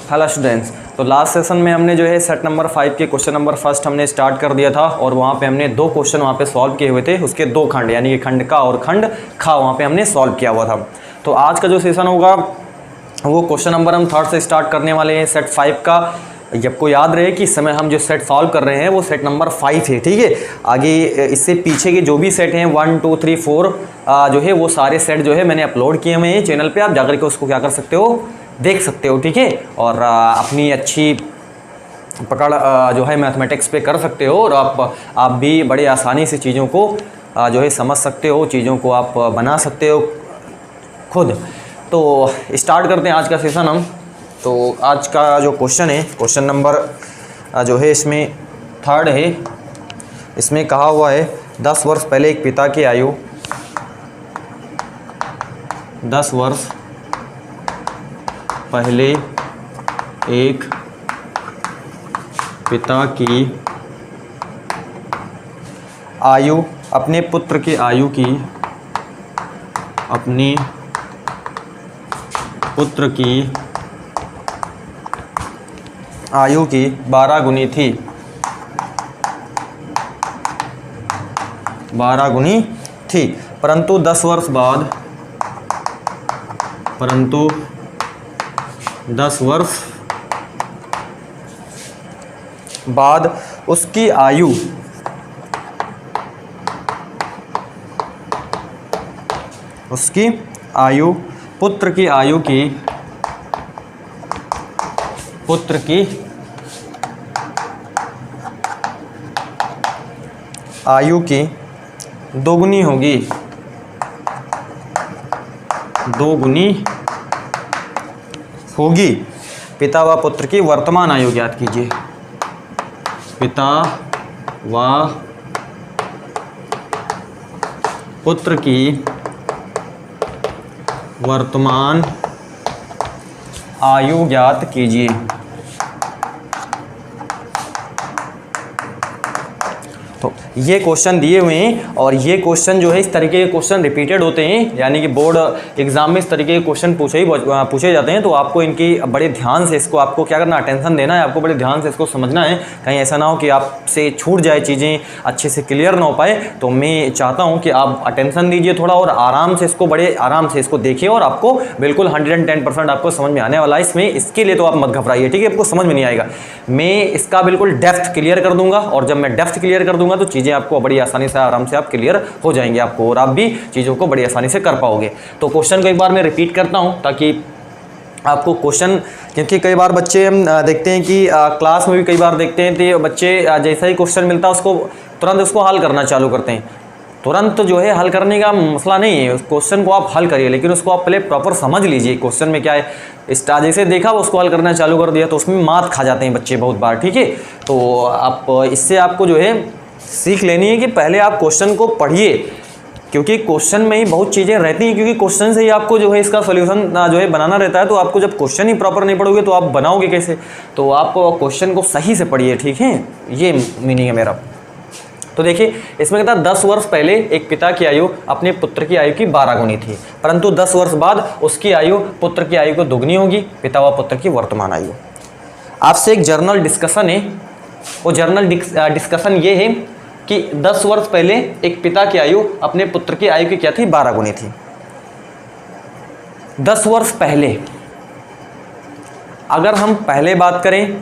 Hello students, तो last session में हमने जो है सेट नंबर 5 के क्वेश्चन नंबर फर्स्ट हमने स्टार्ट कर दिया था और वहाँ पे हमने 2 क्वेश्चन वहाँ पे सॉल्व किए हुए थे, उसके 2 खंड यानी कि खंड का और खंड खा वहाँ पे हमने सॉल्व किया हुआ था। तो आज का जो सेशन होगा वो क्वेश्चन नंबर हम थर्ड से स्टार्ट करने वाले हैं सेट 5 का। आपको याद रहे कि इस समय हम जो सेट सॉल्व कर रहे हैं वो सेट नंबर 5 है, ठीक है। आगे इससे पीछे के जो भी सेट हैं 1 2 3 4 जो है वो सारे सेट जो है मैंने अपलोड किए हुए हैं चैनल पे, आप जाकर के उसको क्या कर सकते हो, देख सकते हो, ठीक है। और अपनी अच्छी पकड़ जो है मैथमेटिक्स पे कर सकते हो और आप भी बड़े आसानी से चीज़ों को जो है समझ सकते हो, चीज़ों को आप बना सकते हो खुद। तो स्टार्ट करते हैं आज का सेशन हम। तो आज का जो क्वेश्चन है, क्वेश्चन नंबर जो है इसमें थर्ड है। इसमें कहा हुआ है 10 वर्ष पहले एक पिता की आयु 10 वर्ष पहले एक पिता की आयु अपने पुत्र की आयु की 12 गुनी थी, 12 गुनी थी। परंतु 10 वर्ष बाद उसकी आयु पुत्र की आयु की दोगुनी होगी, 2 गुनी होगी। पिता व पुत्र की वर्तमान आयु ज्ञात कीजिए। पिता व पुत्र की वर्तमान आयु ज्ञात कीजिए। तो ये क्वेश्चन दिए हुए हैं और ये क्वेश्चन जो है इस तरीके के क्वेश्चन रिपीटेड होते हैं, यानी कि बोर्ड एग्जाम में इस तरीके के क्वेश्चन पूछे जाते हैं। तो आपको इनकी बड़े ध्यान से इसको आपको क्या करना, अटेंशन देना है, आपको बड़े ध्यान से इसको समझना है। कहीं ऐसा ना हो कि आपसे छूट जाए, चीज़ें अच्छे से क्लियर ना हो पाए। तो मैं चाहता हूँ कि आप अटेंशन दीजिए थोड़ा और आराम से इसको, बड़े आराम से इसको देखिए और आपको बिल्कुल 110% आपको समझ में आने वाला है इसमें। इसके लिए तो आप मत घबराइए, ठीक है। आपको समझ में नहीं आएगा, मैं इसका बिल्कुल डेप्थ क्लियर कर दूंगा और जब मैं डेप्थ क्लियर कर दूंगा तो चीज़ें आपको बड़ी आसानी से आराम से आप क्लियर हो जाएंगे आपको, और आप भी चीज़ों को बड़ी आसानी से कर पाओगे। तो क्वेश्चन को एक बार मैं रिपीट करता हूं ताकि आपको क्वेश्चन, क्योंकि कई बार बच्चे हम देखते हैं कि क्लास में भी कई बार देखते हैं तो बच्चे जैसा ही क्वेश्चन मिलता है उसको तुरंत उसको हल करना चालू करते हैं। तुरंत जो है हल करने का मसला नहीं है, उस क्वेश्चन को आप हल करिए, लेकिन उसको आप पहले प्रॉपर समझ लीजिए क्वेश्चन में क्या है। जैसे देखा उसको हल करना चालू कर दिया तो उसमें मात खा जाते हैं बच्चे बहुत बार, ठीक है। तो आप इससे आपको जो है सीख लेनी है कि पहले आप क्वेश्चन को पढ़िए, क्योंकि क्वेश्चन में ही बहुत चीज़ें रहती हैं, क्योंकि क्वेश्चन से ही आपको जो है इसका सोल्यूशन जो है बनाना रहता है। तो आपको जब क्वेश्चन ही प्रॉपर नहीं पढ़ोगे तो आप बनाओगे कैसे। तो आप क्वेश्चन को सही से पढ़िए, ठीक है, ये मीनिंग है मेरा। तो देखिए इसमें कहता है 10 वर्ष पहले एक पिता की आयु अपने पुत्र की आयु की 12 गुनी थी, परंतु 10 वर्ष बाद उसकी आयु पुत्र की आयु को दोगुनी होगी। पिता व पुत्र की वर्तमान आयु। आपसे एक जर्नल डिस्कशन है, वो जर्नल डिस्कशन ये है कि 10 वर्ष पहले एक पिता की आयु अपने पुत्र की आयु की क्या थी, 12 गुनी थी। 10 वर्ष पहले, अगर हम पहले बात करें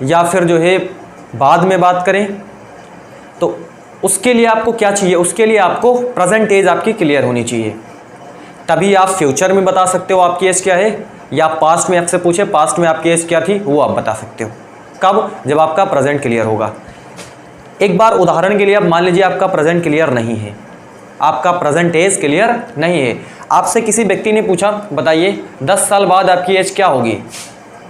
या फिर जो है बाद में बात करें तो उसके लिए आपको क्या चाहिए, उसके लिए आपको प्रेजेंट एज आपकी क्लियर होनी चाहिए, तभी आप फ्यूचर में बता सकते हो आपकी एज क्या है, या पास्ट में आपसे पूछे पास्ट में आपकी एज क्या थी वो आप बता सकते हो। कब, जब आपका प्रेजेंट क्लियर होगा। एक बार उदाहरण के लिए आप मान लीजिए आपका प्रेजेंट क्लियर नहीं है, आपका प्रेजेंट एज क्लियर नहीं है। आपसे किसी व्यक्ति ने पूछा बताइए 10 साल बाद आपकी एज क्या होगी,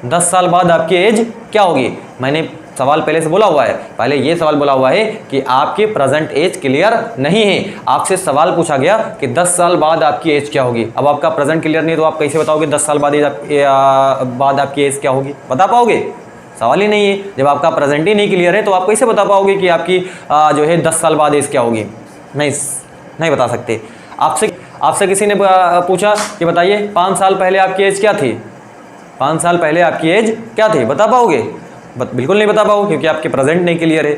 10 साल बाद आपकी एज क्या होगी। मैंने सवाल पहले से बोला हुआ है, पहले ये सवाल बोला हुआ है कि आपकी प्रेजेंट एज क्लियर नहीं है। आपसे सवाल पूछा गया कि 10 साल बाद आपकी एज क्या होगी। अब आपका प्रेजेंट क्लियर नहीं है तो आप कैसे बताओगे 10 साल बाद आपकी एज क्या होगी, बता पाओगे? सवाल ही नहीं है। जब आपका प्रेजेंट ही नहीं क्लियर है तो आप कैसे बता पाओगे कि आपकी जो है 10 साल बाद एज क्या होगी। नहीं बता सकते। आपसे किसी ने पूछा कि बताइए 5 साल पहले आपकी एज क्या थी, 5 साल पहले आपकी एज क्या थी, बता पाओगे? बिल्कुल नहीं बता पाओगे, क्योंकि आपके प्रेजेंट नहीं क्लियर है।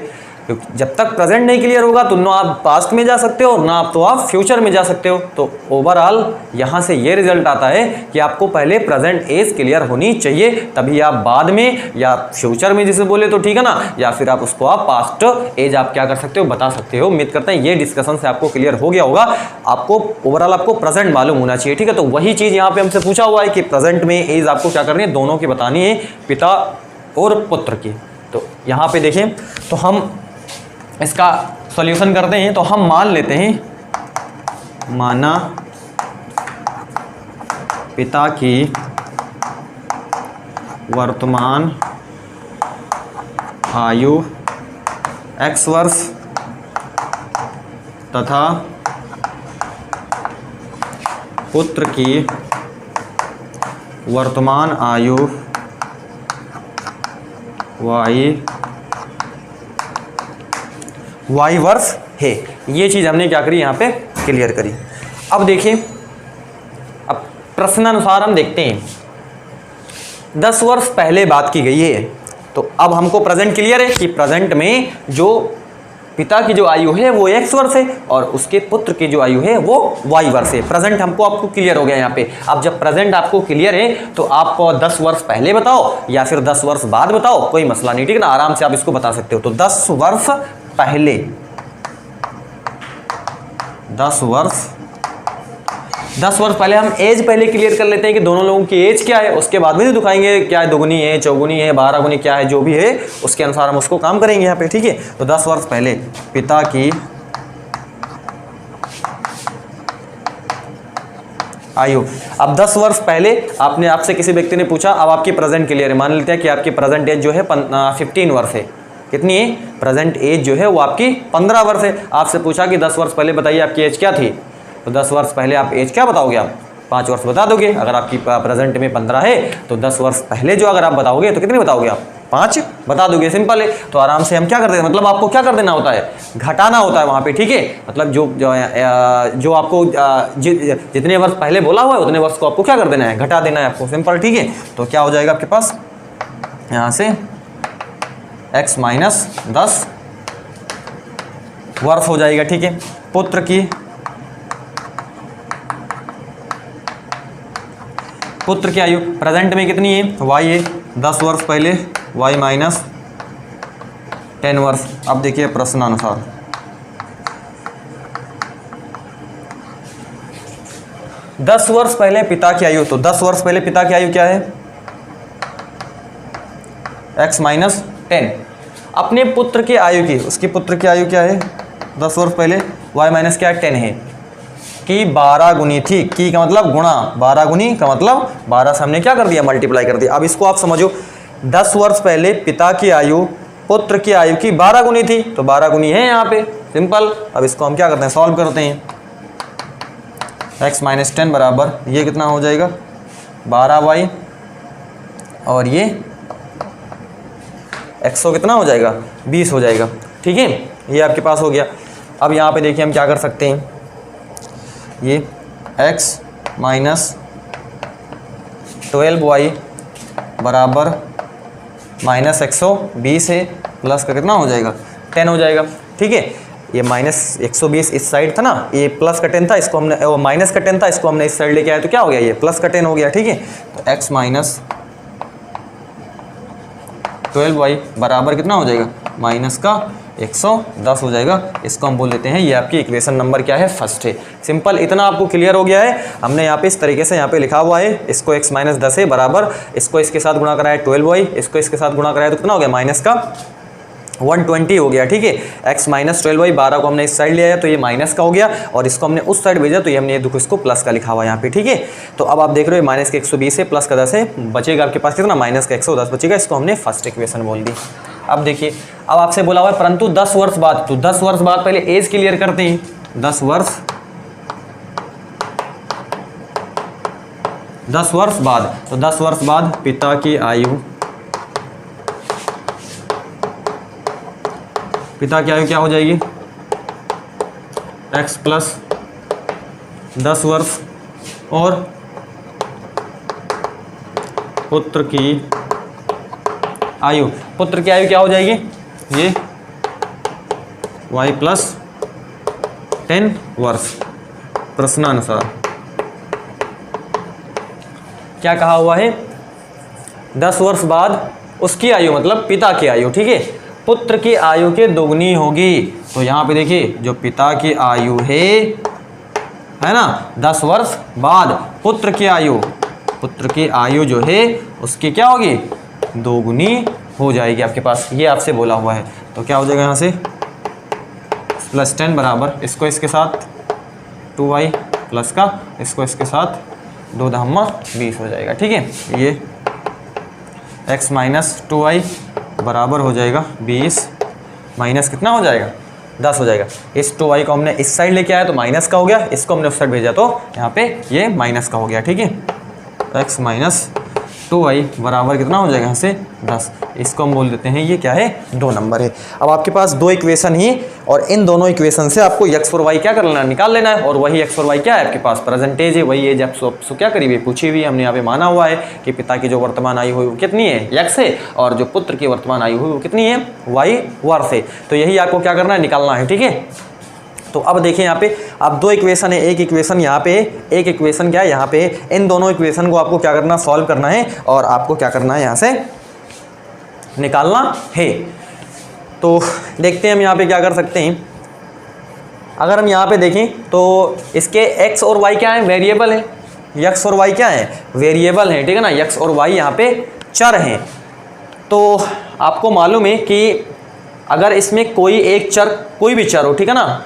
क्योंकि जब तक प्रेजेंट नहीं क्लियर होगा तो ना आप पास्ट में जा सकते हो, ना आप तो आप फ्यूचर में जा सकते हो। तो ओवरऑल यहाँ से ये रिजल्ट आता है कि आपको पहले प्रेजेंट एज क्लियर होनी चाहिए, तभी आप बाद में या फ्यूचर में जिसे बोले तो ठीक है ना, या फिर आप उसको आप पास्ट एज आप क्या कर सकते हो, बता सकते हो। उम्मीद करते हैं ये डिस्कशन से आपको क्लियर हो गया होगा। आपको ओवरऑल आपको प्रेजेंट मालूम होना चाहिए, ठीक है। तो वही चीज़ यहाँ पे हमसे पूछा हुआ है कि प्रेजेंट में एज आपको क्या करनी है, दोनों की बतानी है, पिता और पुत्र की। तो यहाँ पे देखें, तो हम इसका सॉल्यूशन करते हैं। तो हम मान लेते हैं, माना पिता की वर्तमान आयु x वर्ष तथा पुत्र की वर्तमान आयु y वर्ष है। ये चीज़ हमने क्या करी, यहाँ पे क्लियर करी। अब देखिए, अब प्रश्नानुसार हम देखते हैं, 10 वर्ष पहले बात की गई है, तो अब हमको प्रेजेंट क्लियर है कि प्रेजेंट में जो पिता की जो आयु है वो x वर्ष है और उसके पुत्र की जो आयु है वो y वर्ष है। प्रेजेंट आपको क्लियर हो गया यहाँ पे। अब जब प्रेजेंट आपको क्लियर है तो आप 10 वर्ष पहले बताओ या फिर 10 वर्ष बाद बताओ, कोई मसला नहीं, ठीक है ना, आराम से आप इसको बता सकते हो। तो 10 वर्ष पहले, 10 वर्ष पहले हम एज पहले क्लियर कर लेते हैं कि दोनों लोगों की एज क्या है, उसके बाद में तो दिखाएंगे क्या है, दुगुनी है, चौगुनी है, 12 गुनी क्या है, जो भी है उसके अनुसार हम उसको काम करेंगे यहाँ पे, ठीक है। तो 10 वर्ष पहले पिता की आयु। अब 10 वर्ष पहले आपसे किसी व्यक्ति ने पूछा, अब आपकी प्रेजेंट क्लियर है, मान लेते हैं कि आपकी प्रेजेंट एज जो है 15 वर्ष है। कितनी है प्रेजेंट एज जो है वो आपकी 15 वर्ष है। आपसे पूछा कि 10 वर्ष पहले बताइए आपकी एज क्या थी, तो 10 वर्ष पहले आप एज क्या बताओगे, आप 5 वर्ष बता दोगे। अगर आपकी प्रेजेंट में 15 है तो 10 वर्ष पहले जो अगर आप बताओगे तो कितनी बताओगे, आप 5 बता दोगे, सिंपल है। तो आराम से हम क्या करते हैं, मतलब आपको क्या कर देना होता है, घटाना होता है वहाँ पे, ठीक है। मतलब जो आपको जितने वर्ष पहले बोला हुआ है उतने वर्ष को आपको क्या कर देना है, घटा देना है आपको, सिंपल, ठीक है। तो क्या हो जाएगा आपके पास, यहाँ से x माइनस 10 वर्ष हो जाएगा, ठीक है। पुत्र की आयु प्रेजेंट में कितनी है, y है, 10 वर्ष पहले y माइनस 10 वर्ष। अब देखिए प्रश्नानुसार, दस वर्ष पहले पिता की आयु, तो 10 वर्ष पहले पिता की आयु क्या है, x माइनस 10। अपने पुत्र की आयु की, उसके पुत्र की आयु क्या है, 10 वर्ष पहले y माइनस क्या है, 10 है, कि 12 गुनी थी, की का मतलब गुणा, 12 गुनी का मतलब 12 से हमने क्या कर दिया, मल्टीप्लाई कर दिया। अब इसको आप समझो, 10 वर्ष पहले पिता की आयु पुत्र की आयु की 12 गुनी थी, तो 12 गुनी है यहाँ पे, सिंपल। अब इसको हम क्या करते हैं, सॉल्व करते हैं। x माइनस 10 बराबर ये कितना हो जाएगा, 12y, और ये 100 कितना हो जाएगा, 20 हो जाएगा, ठीक है। ये आपके पास हो गया। अब यहाँ पे देखिए हम क्या कर सकते हैं, ये x माइनस 12y बराबर माइनस 120 है, प्लस का कितना हो जाएगा, 10 हो जाएगा, ठीक है। ये माइनस 120 इस साइड था ना, ये प्लस का 10 था, इसको हमने माइनस का 10 था, इसको हमने इस साइड लेके आए तो क्या हो गया, ये प्लस का 10 हो गया, ठीक है। तो x माइनस 12y बराबर कितना हो जाएगा, माइनस का 110 हो जाएगा। इसको हम बोल लेते हैं, ये आपकी इक्वेशन नंबर क्या है, फर्स्ट है। सिंपल, इतना आपको क्लियर हो गया है। हमने यहाँ पे इस तरीके से यहाँ पे लिखा हुआ है, इसको x माइनस 10 है बराबर, इसको इसके साथ गुणा कराया 12y, इसको इसके साथ गुणा कराया तो कितना हो गया, माइनस का 120 हो गया, ठीक है। x माइनस 12y, 12 को हमने इस साइड ले आया तो ये माइनस का हो गया, और इसको हमने उस साइड भेजा तो ये हमने देखो इसको प्लस का लिखा हुआ है यहाँ पे, ठीक है। तो अब आप देख रहे हो माइनस का 120 है, प्लस का 10 है, बचेगा आपके पास कितना, माइनस का 110 बचेगा। इसको हमने फर्स्ट इक्वेशन बोल दी। अब देखिए, अब आपसे बोला हुआ है परंतु 10 वर्ष बाद, तो 10 वर्ष बाद पहले एज क्लियर करते हैं। 10 वर्ष बाद, तो 10 वर्ष बाद पिता की आयु, पिता की आयु क्या हो जाएगी, x प्लस 10 वर्ष और पुत्र की आयु, पुत्र की आयु क्या हो जाएगी, ये y प्लस 10 वर्ष। प्रश्नानुसार क्या कहा हुआ है, 10 वर्ष बाद उसकी आयु मतलब पिता की आयु, ठीक है, पुत्र की आयु के दोगुनी होगी। तो यहाँ पे देखिए जो पिता की आयु है ना, 10 वर्ष बाद पुत्र की आयु जो है उसकी क्या होगी, दोगुनी हो जाएगी आपके पास, ये आपसे बोला हुआ है। तो क्या हो जाएगा यहाँ से प्लस 10 बराबर इसको इसके साथ 2y प्लस का इसको इसके साथ 2 दहम्मा 20 हो जाएगा, ठीक है। ये x माइनस 2y बराबर हो जाएगा 20 माइनस कितना हो जाएगा 10 हो जाएगा। इस 2y को हमने इस साइड लेके आया तो माइनस का हो गया, इसको हमने उस साइड भेजा तो यहाँ पे ये माइनस का हो गया, ठीक है। x माइनस 2y बराबर कितना हो जाएगा यहाँ से 10, इसको हम बोल देते हैं ये क्या है 2 नंबर है। अब आपके पास 2 इक्वेशन ही, और इन दोनों इक्वेशन से आपको x और y क्या कर लेना है, निकाल लेना है। और वही x और y क्या है आपके पास प्रेजेंटेज है, वही एज आपसे क्या करी हुई पूछी हुई, हमने यहाँ पे माना हुआ है कि पिता की जो वर्तमान आयु हुई वो कितनी है x है, और जो पुत्र की वर्तमान आयु हुई वो कितनी है y वर्ष है। तो यही आपको क्या करना है, निकालना है, ठीक है। तो अब देखिए यहाँ पे अब 2 इक्वेशन है, एक इक्वेशन यहाँ पे, एक इक्वेशन क्या है यहाँ पे, इन दोनों इक्वेशन को आपको क्या करना, सॉल्व करना है, और आपको क्या करना है यहाँ से निकालना है। तो देखते हैं हम यहाँ पे क्या कर सकते हैं। अगर हम यहाँ पे देखें तो इसके x और y क्या है, वेरिएबल है, x और y क्या है, वेरिएबल है, ठीक है ना, x और y यहाँ पे चर हैं। तो आपको मालूम है कि अगर इसमें कोई एक चर, कोई भी चर हो, ठीक है ना,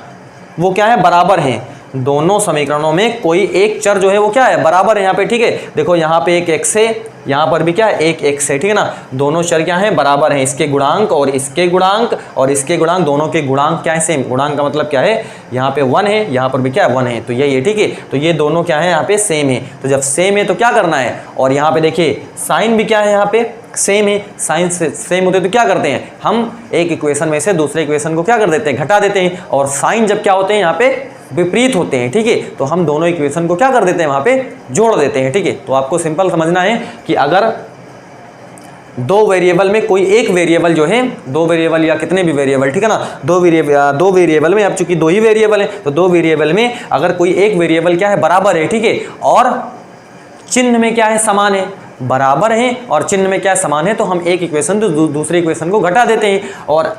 वो क्या है बराबर है, दोनों समीकरणों में कोई एक चर जो है वो क्या है बराबर है यहाँ पे, ठीक है। देखो यहाँ पे एक x है, यहाँ पर भी क्या है एक x है, ठीक है ना, दोनों चर क्या है बराबर हैं, इसके गुणांक और इसके गुणांक और इसके गुणांक, दोनों के गुणांक क्या है सेम। गुणांक का मतलब क्या है, यहाँ पे 1 है, यहाँ पर भी क्या है 1 है, तो यही है, ठीक है। तो ये दोनों क्या है यहाँ पे सेम है। तो जब सेम है तो क्या करना है, और यहाँ पे देखिए साइन भी क्या है यहाँ पे सेम है, साइन से सेम होते तो क्या करते हैं, हम एक इक्वेशन में से दूसरे इक्वेशन को क्या कर देते हैं, घटा देते हैं। और साइन जब क्या होते हैं यहाँ पे विपरीत होते हैं, ठीक है, तो हम दोनों इक्वेशन को क्या कर देते हैं वहाँ पे जोड़ देते हैं, ठीक है। तो आपको सिंपल समझना है कि अगर 2 वेरिएबल में कोई एक वेरिएबल जो है, 2 वेरिएबल या कितने भी वेरिएबल, ठीक है ना, 2 वेरिएबल में, अब चूंकि 2 ही वेरिएबल है तो 2 वेरिएबल में अगर कोई एक वेरिएबल क्या है बराबर है, ठीक है, और चिन्ह में क्या है समान है, बराबर है और चिन्ह में क्या समान है, तो हम एक इक्वेशन तो दूसरे इक्वेशन को घटा देते हैं। और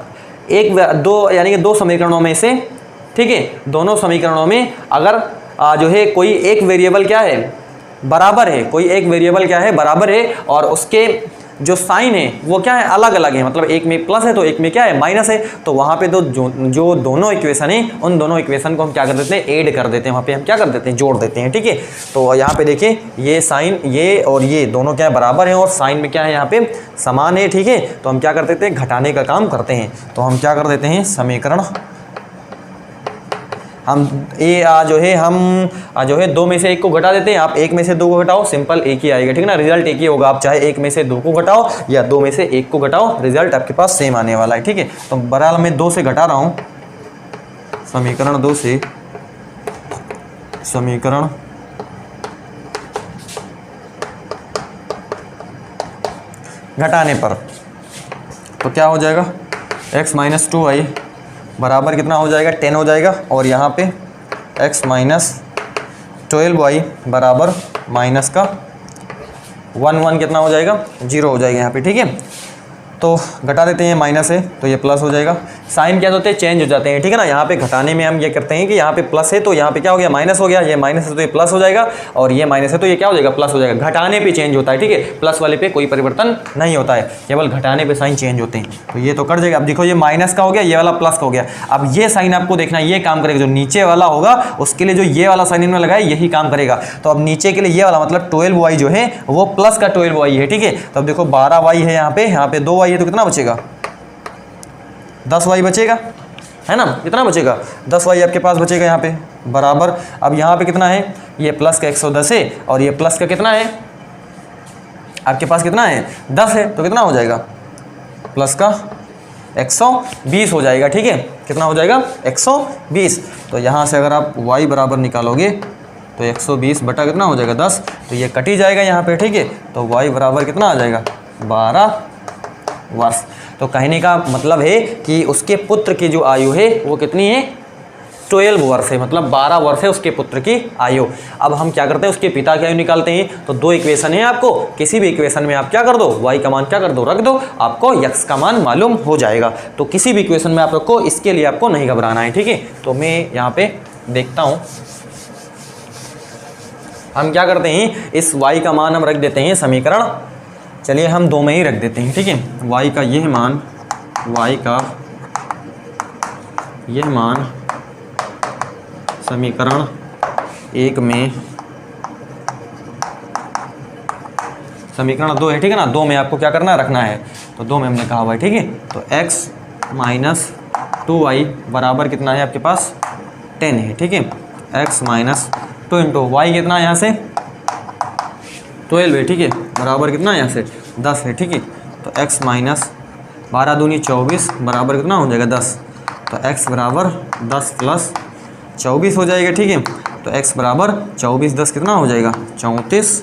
दो यानी कि 2 समीकरणों में से, ठीक है, दोनों समीकरणों में अगर जो है कोई एक वेरिएबल क्या है बराबर है, कोई एक वेरिएबल क्या है बराबर है, और उसके जो साइन है वो क्या है अलग अलग है, मतलब एक में प्लस है तो एक में क्या है माइनस है, तो वहाँ पे तो जो दोनों इक्वेशन है उन दोनों इक्वेशन को हम क्या कर देते हैं, ऐड कर देते हैं, वहाँ पे हम क्या कर देते हैं, जोड़ देते हैं, ठीक है। तो यहाँ पे देखिए ये साइन, ये और ये दोनों क्या है बराबर हैं, और साइन में क्या है यहाँ पे समान है, ठीक है। तो हम क्या कर देते हैं, घटाने का काम करते हैं। तो हम क्या कर देते हैं, समीकरण हम जो है 2 में से 1 को घटा देते हैं। आप 1 में से 2 को घटाओ, सिंपल एक ही आएगा, ठीक है ना, रिजल्ट एक ही होगा। आप चाहे 1 में से 2 को घटाओ या 2 में से 1 को घटाओ, रिजल्ट आपके पास सेम आने वाला है, ठीक है। तो बहरहाल मैं 2 से घटा रहा हूँ, समीकरण 2 से समीकरण घटाने पर तो क्या हो जाएगा, x माइनस 2y बराबर कितना हो जाएगा 10 हो जाएगा, और यहाँ पे x माइनस 12y बराबर माइनस का 1 कितना हो जाएगा 0 हो जाएगा यहाँ पे, ठीक है। तो घटा देते हैं, माइनस है तो ये प्लस हो जाएगा। साइन क्या होते हैं, चेंज हो जाते हैं, ठीक है ना। यहाँ पे घटाने में हम ये करते हैं कि यहाँ पे प्लस है तो यहाँ पे क्या हो गया माइनस हो गया, ये माइनस है तो ये प्लस हो जाएगा, और ये माइनस है तो ये क्या हो जाएगा प्लस हो जाएगा। घटाने पे चेंज होता है, ठीक है, प्लस वाले पे कोई परिवर्तन नहीं होता है, केवल घटाने पे साइन चेंज होते हैं। तो ये तो कट जाएगा। अब देखो ये माइनस का हो गया, ये वाला प्लस का हो गया। अब ये साइन आपको देखना ये काम करेगा, जो नीचे वाला होगा उसके लिए जो ये वाला साइन इनमें लगा है यही काम करेगा। तो अब नीचे के लिए ये वाला मतलब 12y जो है वो प्लस का 12y है, ठीक है। तो अब देखो 12y है यहाँ पे 2y है तो कितना बचेगा 10y बचेगा, है ना, कितना बचेगा 10y आपके पास बचेगा यहाँ पे बराबर। अब यहाँ पे कितना है, ये प्लस का 110 है और ये प्लस का कितना है आपके पास कितना है 10 है, तो कितना हो जाएगा प्लस का 120 हो जाएगा, ठीक है। कितना हो जाएगा 120। तो यहाँ से अगर आप y बराबर निकालोगे तो 120 बटा कितना हो जाएगा 10, तो ये कट ही जाएगा यहाँ पे, ठीक है। तो y बराबर कितना आ जाएगा 12 वर्ष। तो कहने का मतलब है कि उसके पुत्र की जो आयु है वो कितनी है 12 वर्ष है, मतलब 12 वर्ष है उसके पुत्र की आयु। अब हम क्या करते हैं उसके पिता की आयु निकालते हैं। तो दो इक्वेशन है आपको, किसी भी इक्वेशन में आप क्या कर दो y का मान क्या कर दो रख दो, आपको x का मान मालूम हो जाएगा। तो किसी भी इक्वेशन में आप रखो, इसके लिए आपको नहीं घबराना है, ठीक है। तो मैं यहाँ पे देखता हूँ, हम क्या करते हैं इस y का मान हम रख देते हैं समीकरण, चलिए हम 2 में ही रख देते हैं, ठीक है। y का यह मान, y का यह मान समीकरण 1 में, समीकरण 2 है, ठीक है ना, 2 में आपको क्या करना है रखना है। तो 2 में हमने कहा हुआ है, ठीक है। तो x माइनस 2y बराबर कितना है आपके पास 10 है, ठीक है। x माइनस 2 इंटू वाई कितना है यहाँ से 12 है, ठीक है, बराबर कितना है यहाँ से 10 है, ठीक है। तो x माइनस 12 दूनी 24 बराबर कितना हो जाएगा 10। तो x बराबर 10 प्लस 24 हो जाएगा, ठीक है। तो x बराबर 24 10 कितना हो जाएगा 34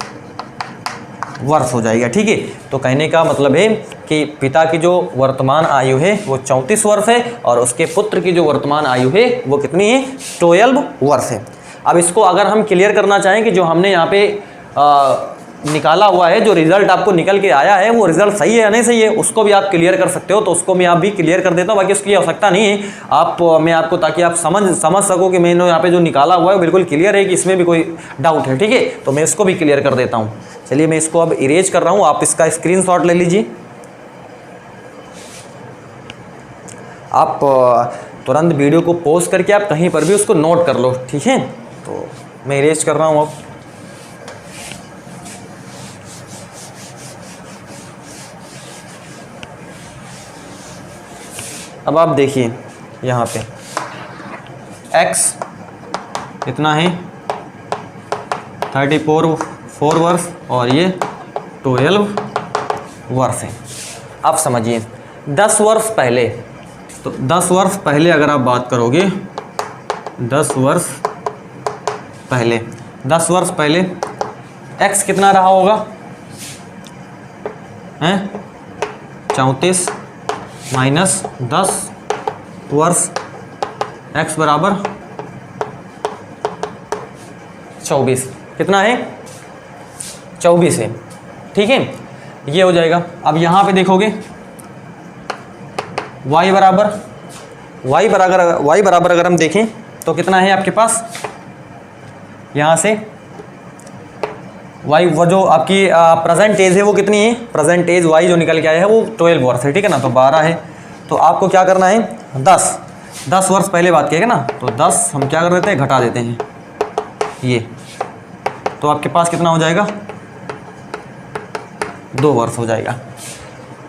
वर्ष हो जाएगा, ठीक है। तो कहने का मतलब है कि पिता की जो वर्तमान आयु है वो 34 वर्ष है और उसके पुत्र की जो वर्तमान आयु है वो कितनी है 12 वर्ष है। अब इसको अगर हम क्लियर करना चाहें कि जो हमने यहाँ पे निकाला हुआ है, जो रिजल्ट आपको निकल के आया है वो रिजल्ट सही है या नहीं सही है, उसको भी आप क्लियर कर सकते हो। तो उसको मैं आप भी क्लियर कर देता हूँ, बाकी उसकी आवश्यकता नहीं है आप मैं आपको, ताकि आप समझ सको कि मैंने यहाँ पे जो निकाला हुआ है वो बिल्कुल क्लियर है कि इसमें भी कोई डाउट है, ठीक है। तो मैं इसको भी क्लियर कर देता हूँ। चलिए मैं इसको अब इरेज कर रहा हूँ, आप इसका स्क्रीनशॉट ले लीजिए। आप तुरंत वीडियो को पॉज करके आप कहीं पर भी उसको नोट कर लो, ठीक है। तो मैं इरेज कर रहा हूँ अब। अब आप देखिए यहाँ पे x कितना है 34 वर्ष और ये 12 वर्ष है। आप समझिए 10 वर्ष पहले, तो 10 वर्ष पहले अगर आप बात करोगे 10 वर्ष पहले x कितना रहा होगा हैं 34 माइनस 10 वर्ष, x बराबर 24 कितना है 24 है, ठीक है। ये हो जाएगा। अब यहाँ पे देखोगे y बराबर अगर हम देखें तो कितना है आपके पास यहाँ से y, वो जो आपकी प्रेजेंट एज है वो कितनी है, प्रेजेंट एज y जो निकल के आया है वो 12 वर्ष है, ठीक है ना। तो 12 है, तो आपको क्या करना है 10 वर्ष पहले बात किया ना, तो 10 हम क्या कर देते हैं घटा देते हैं ये, तो आपके पास कितना हो जाएगा 2 वर्ष हो जाएगा।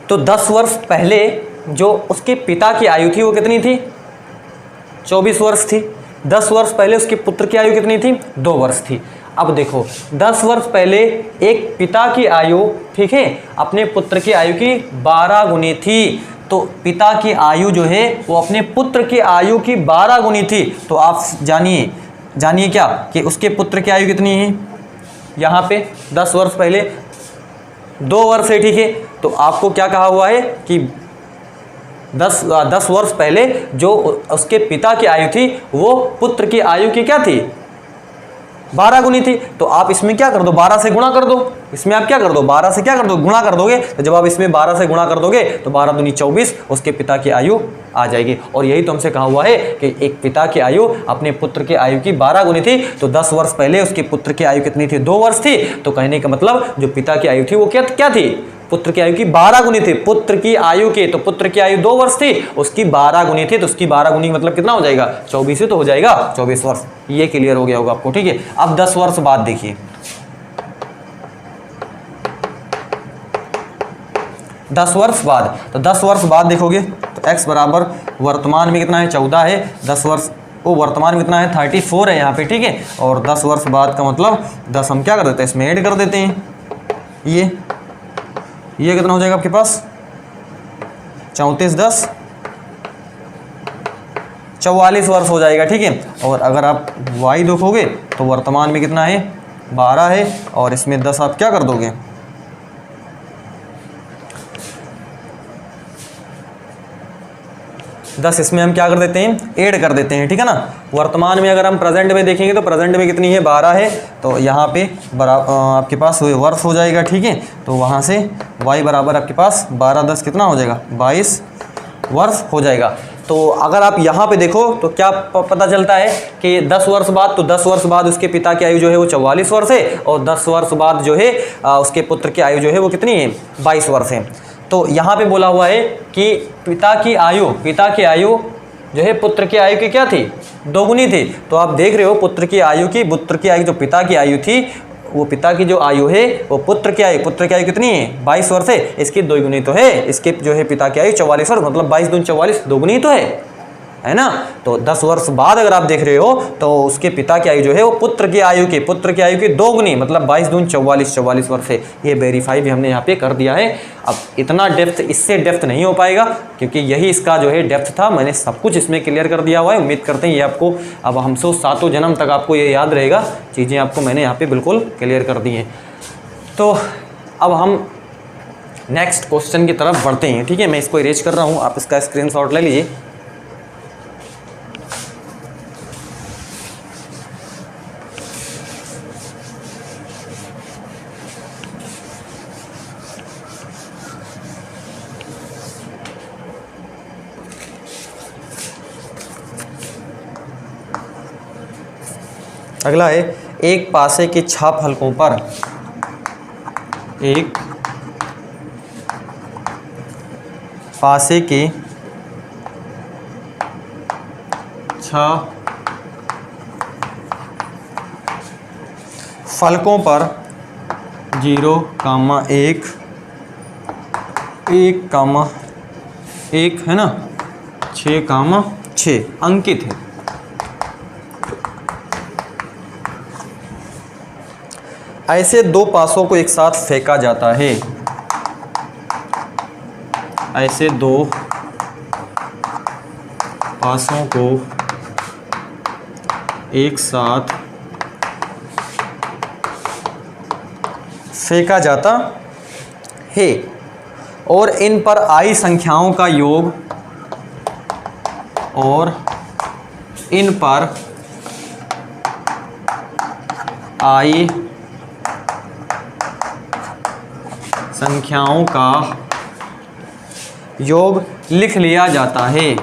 तो 10 वर्ष पहले जो उसके पिता की आयु थी वो कितनी थी 24 वर्ष थी। 10 वर्ष पहले उसके पुत्र की आयु कितनी थी 2 वर्ष थी। अब देखो 10 वर्ष पहले एक पिता की आयु, ठीक है, अपने पुत्र की आयु की 12 गुनी थी। तो पिता की आयु जो है वो अपने पुत्र की आयु की 12 गुनी थी। तो आप जानिए क्या कि उसके पुत्र की आयु कितनी है यहाँ पे 10 वर्ष पहले 2 वर्ष है, ठीक है। तो आपको क्या कहा हुआ है कि 10 वर्ष पहले जो उसके पिता की आयु थी वो पुत्र की आयु की क्या थी 12 गुनी थी। तो आप इसमें क्या कर दो 12 से गुणा कर दो, इसमें आप क्या कर दो 12 से क्या कर दो गुणा कर दोगे। तो जब आप इसमें 12 से गुणा कर दोगे तो 12 दूनी 24 उसके पिता की आयु आ जाएगी। और यही तो हमसे कहा हुआ है कि एक पिता की आयु अपने पुत्र की आयु की 12 गुनी थी। तो 10 वर्ष पहले उसके पुत्र की आयु कितनी थी 2 वर्ष थी। तो कहने का मतलब जो पिता की आयु थी वो क्या थी पुत्र की आयु की 12 गुनी थी। पुत्र की आयु के, तो पुत्र की आयु 2 वर्ष थी, उसकी 12 गुनी थी, तो उसकी 12 गुनी मतलब कितना हो जाएगा 24 ही तो हो जाएगा 24 वर्ष। ये क्लियर हो गया होगा आपको, ठीक है। अब 10 वर्ष बाद देखिए, 10 वर्ष बाद, तो 10 वर्ष बाद देखोगे तो x बराबर वर्तमान में कितना है 14 है, 10 वर्ष वो वर्तमान में कितना है 34 है यहाँ पे, ठीक है। और 10 वर्ष बाद का मतलब 10 हम क्या कर देते हैं इसमें ऐड कर देते हैं। ये कितना हो जाएगा आपके पास 34 10 44 वर्ष हो जाएगा, ठीक है। और अगर आप y देखोगे तो वर्तमान में कितना है, 12 है, और इसमें 10 आप क्या कर दोगे, 10 इसमें हम क्या कर देते हैं, ऐड कर देते हैं, ठीक है ना। वर्तमान में अगर हम प्रेजेंट में देखेंगे तो प्रेजेंट में कितनी है, 12 है, तो यहाँ पे आपके पास वर्ष हो जाएगा, ठीक है। तो वहाँ से y बराबर आपके पास 12 10 कितना हो जाएगा, 22 वर्ष हो जाएगा। तो अगर आप यहाँ पे देखो तो क्या पता चलता है कि 10 वर्ष बाद, तो 10 वर्ष बाद उसके पिता की आयु जो है वो 44 वर्ष है, और 10 वर्ष बाद जो है उसके पुत्र की आयु जो है वो कितनी है, 22 वर्ष है। तो यहाँ पे बोला हुआ है कि पिता की आयु जो है पुत्र की आयु की क्या थी, दोगुनी थी। तो आप देख रहे हो पुत्र की आयु जो पिता की आयु थी, वो पिता की जो आयु है वो पुत्र की आयु कितनी है, 22 वर्ष है, इसकी दोगुनी तो है, इसके जो है पिता की आयु 44 वर्ष, मतलब 22 दूनी 44, दोगुनी तो है ना। तो 10 वर्ष बाद अगर आप देख रहे हो तो उसके पिता की आयु जो है वो पुत्र की आयु की दोगुनी, मतलब 22 दूनी 44 वर्ष है। ये वेरीफाई भी हमने यहाँ पे कर दिया है। अब इतना डेप्थ, इससे डेप्थ नहीं हो पाएगा, क्योंकि यही इसका जो है डेप्थ था। मैंने सब कुछ इसमें क्लियर कर दिया हुआ है। उम्मीद करते हैं ये आपको अब हमसे 7 जन्म तक आपको ये याद रहेगा, चीज़ें आपको मैंने यहाँ पे बिल्कुल क्लियर कर दी हैं। तो अब हम नेक्स्ट क्वेश्चन की तरफ बढ़ते हैं, ठीक है। मैं इसको इरेज कर रहा हूँ, आप इसका स्क्रीनशॉट ले लीजिए। अगला है, एक पासे के 6 फलकों पर एक पासे के 6 फलकों पर 0, 1, 1, है ना, 6, 6 अंकित है। ऐसे 2 पासों को एक साथ फेंका जाता है। ऐसे 2 पासों को एक साथ फेंका जाता है और इन पर आई संख्याओं का योग, और इन पर आई संख्याओं का योग लिख लिया जाता है।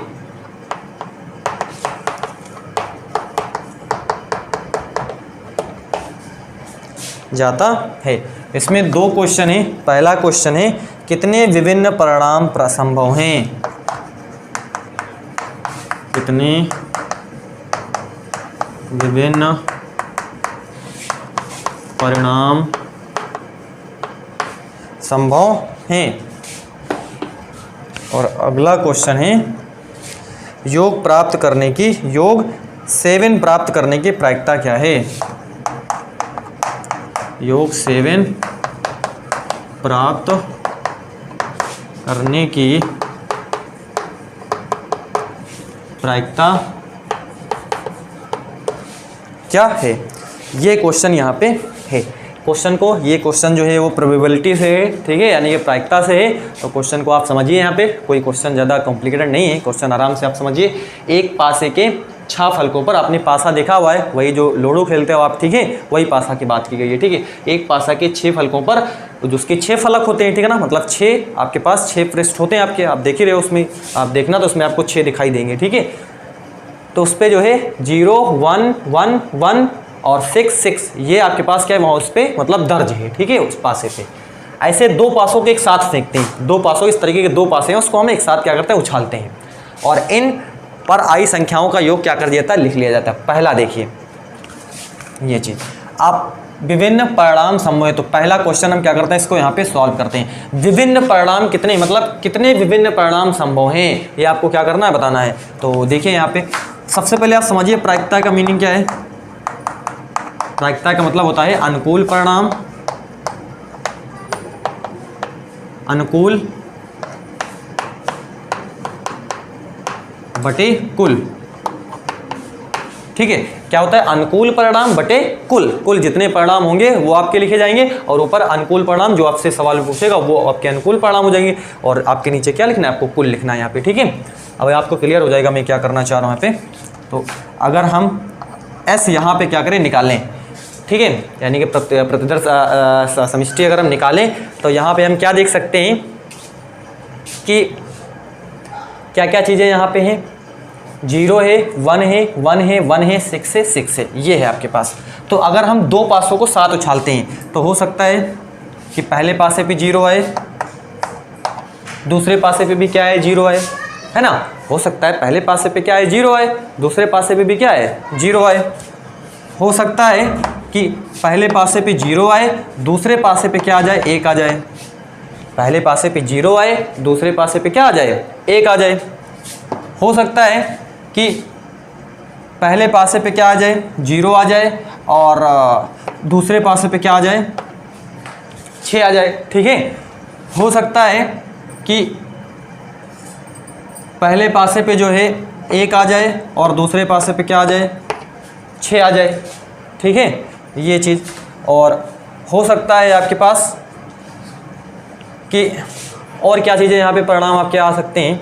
इसमें 2 क्वेश्चन है। पहला क्वेश्चन है, कितने विभिन्न परिणाम संभव हैं, कितने विभिन्न परिणाम संभव हैं। और अगला क्वेश्चन है, योग 7 प्राप्त करने की प्रायिकता क्या है। योग 7 प्राप्त करने की प्रायिकता क्या है, ये क्वेश्चन यहाँ पे है। ये क्वेश्चन जो है वो प्रोबेबिलिटी से है, ठीक है, यानी कि प्रायिकता से है। तो क्वेश्चन को आप समझिए, यहाँ पे कोई क्वेश्चन ज़्यादा कॉम्प्लिकेटेड नहीं है, क्वेश्चन आराम से आप समझिए। एक पासे के 6 फलकों पर, आपने पासा देखा हुआ है, वही जो लूडो खेलते हो आप, ठीक है, वही पासा की बात की गई है, ठीक है। एक पासा के 6 फलकों पर उसके 6 फलक होते हैं, ठीक है ना, मतलब 6 आपके पास 6 पृष्ठ होते हैं आपके, आप देख ही रहे हो, उसमें आप देखना तो उसमें आपको 6 दिखाई देंगे, ठीक है। तो उस पर जो है 0, 1, 1, 1 और 6, 6 ये आपके पास क्या है, वहाँ उस पर मतलब दर्ज है, ठीक है, उस पासे पे। ऐसे 2 पासों के एक साथ फेंकते हैं, 2 पासों, इस तरीके के 2 पासे हैं, उसको हम एक साथ क्या करते हैं, उछालते हैं, और इन पर आई संख्याओं का योग क्या कर दिया जाता है, लिख लिया जाता है। पहला देखिए ये चीज़, आप विभिन्न परिणाम संभव है, तो पहला क्वेश्चन हम क्या करते हैं, इसको यहाँ पे सॉल्व करते हैं। विभिन्न परिणाम कितने, मतलब कितने विभिन्न परिणाम संभव हैं, ये आपको क्या करना है, बताना है। तो देखिए यहाँ पे सबसे पहले आप समझिए प्रायिकता का मीनिंग क्या है। प्रायिकता का मतलब होता है अनुकूल परिणाम, अनुकूल बटे कुल, ठीक है। क्या होता है, अनुकूल परिणाम बटे कुल, कुल जितने परिणाम होंगे वो आपके लिखे जाएंगे और ऊपर अनुकूल परिणाम जो आपसे सवाल पूछेगा वो आपके अनुकूल परिणाम हो जाएंगे और आपके नीचे क्या लिखना है, आपको कुल लिखना है यहाँ पे, ठीक है। अब आपको क्लियर हो जाएगा मैं क्या करना चाह रहा हूँ यहाँ पे। तो अगर हम एस यहाँ पे क्या करें, निकालें, ठीक है, यानी कि प्रतिदर्श समष्टि अगर हम निकालें तो यहाँ पे हम क्या देख सकते हैं कि क्या क्या चीज़ें यहाँ पे हैं, 0 है, 1 है, 1 है, 1 है, 6 है, 6 है, ये है आपके पास। तो अगर हम दो पासों को साथ उछालते हैं तो हो सकता है कि पहले पासे पे 0 आए, दूसरे पासे पे भी क्या है, 0 आए, है ना। हो सकता है पहले पासे पे क्या है, 0 आए, दूसरे पासे पे भी क्या है, 0 आए। हो सकता है कि पहले पासे पे 0 आए, दूसरे पासे पे क्या आ जाए, 1 आ जाए। पहले पासे पे 0 आए, दूसरे पासे पे क्या आ जाए, 1 आ जाए। हो सकता है कि पहले पासे पे क्या आ जाए, 0 आ जाए और दूसरे पासे पे क्या आ जाए, 6 आ जाए, ठीक है। हो सकता है कि पहले पासे पे जो है 1 आ जाए और दूसरे पासे पे क्या आ जाए, 6 आ जाए, ठीक है, ये चीज़। और हो सकता है आपके पास कि और क्या चीज़ें यहाँ पे परिणाम आपके आ सकते हैं,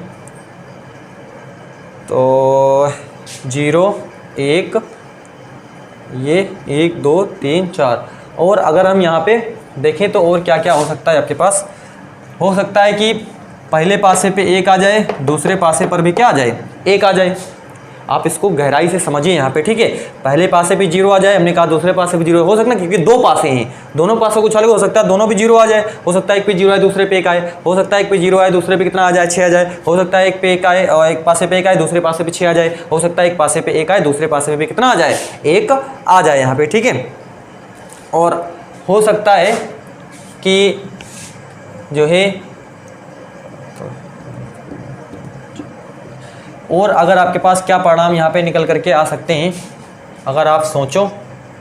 तो 0 1, ये 1 2 3 4। और अगर हम यहाँ पे देखें तो और क्या क्या हो सकता है आपके पास, हो सकता है कि पहले पासे पे 1 आ जाए, दूसरे पासे पर भी क्या आ जाए, 1 आ जाए। आप इसको गहराई से समझिए यहाँ पे, ठीक है। पहले पासे पे 0 आ जाए, हमने कहा दूसरे पासे पे 0 हो सकता है क्योंकि दो पासे हैं, दोनों पासों को उछालोगे हो सकता है दोनों पे 0 आ जाए। हो सकता है एक पे 0 आए, दूसरे पे 1 आए। हो सकता है एक पे 0 आए, दूसरे पे कितना आ जाए, 6 आ जाए। हो सकता है एक पे 1 आए और एक पासे पे 1 आए, दूसरे पासे पे 6 आ जाए। हो सकता है एक पासे पे 1 आए, दूसरे पासे पे भी कितना आ जाए, 1 आ जाए यहाँ पे, ठीक है। और हो सकता है कि जो है, और अगर आपके पास क्या परिणाम यहाँ पे निकल करके आ सकते हैं, अगर आप सोचो